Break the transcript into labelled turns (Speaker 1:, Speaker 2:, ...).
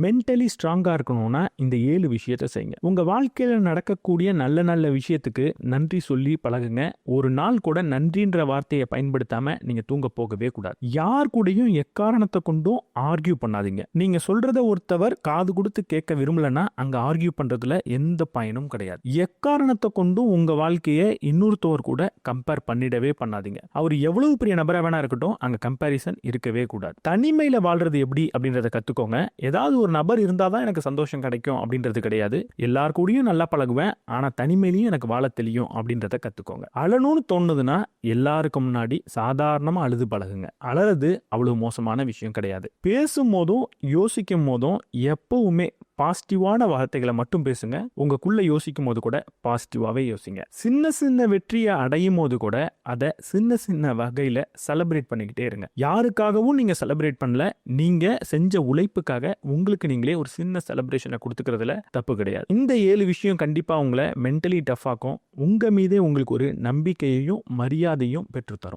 Speaker 1: Mentally ஸ்ட்ராங்கா இருக்கணும்னா இந்த 7 விஷயத்தை செய்யுங்க. உங்க வாழ்க்கையில நடக்கக்கூடிய நல்ல நல்ல விஷயத்துக்கு நன்றி சொல்லி பழகுங்க. ஒரு நாள் கூட நன்றின்ற வார்த்தையை பயன்படுத்தாம நீங்க தூங்க போகவே கூடாது. யார் கூடயும் எக்காரணத்தை கொண்டும் ஆர்கியூ பண்ணாதீங்க. நீங்க சொல்றத ஒருத்தவர் காது கொடுத்து கேட்க விரும்பலன்னா அங்க ஆர்கியூ பண்றதுல எந்த பயனும் கிடையாது. எக்காரணத்தை கொண்டும் உங்க வாழ்க்கையை இன்னொருத்தவர் கூட கம்பேர் பண்ணிடவே பண்ணாதீங்க. அவர் எவ்வளவு பெரிய நபரா வேணா இருக்கட்டும், அங்க கம்பேரிசன் இருக்கவே கூடாது. தனிமையில வாழ்றது எப்படி அப்படின்றத கத்துக்கோங்க. ஏதாவது ஒரு நபர் இருந்தாதான் எனக்கு சந்தோஷம் கிடைக்கும் அப்படின்றது கிடையாது. எல்லார் கூடயும் நல்லா பழகுவேன், ஆனா தனிமையிலையும் எனக்கு வாழ தெரியும் அப்படின்றத கத்துக்கோங்க. அழணும்னு தோணுதுன்னா எல்லாருக்கும் முன்னாடி சாதாரணமா அழுது பழகுங்க. அழறது அவ்வளவு மோசமான விஷயம் கிடையாது. பேசும் போதும் யோசிக்கும் போதும் எப்பவுமே பாசிட்டிவான வார்த்தைகளை மட்டும் பேசுங்க. உங்களுக்குள்ள யோசிக்கும் போது கூட பாசிட்டிவாவே யோசிங்க. சின்ன சின்ன வெற்றியை அடையும் போது கூட அதை சின்ன சின்ன வகையில செலிப்ரேட் பண்ணிக்கிட்டே இருங்க. யாருக்காகவும் நீங்க செலிப்ரேட் பண்ணல, நீங்க செஞ்ச உழைப்புக்காக உங்களுக்கு நீங்களே ஒரு சின்ன செலிப்ரேஷனை கொடுத்துக்கிறதுல தப்பு கிடையாது. இந்த 7 விஷயம் கண்டிப்பா உங்களை மென்டலி டஃப் ஆக்கும். உங்க மீதே உங்களுக்கு ஒரு நம்பிக்கையையும் மரியாதையும் பெற்றுத்தரும்.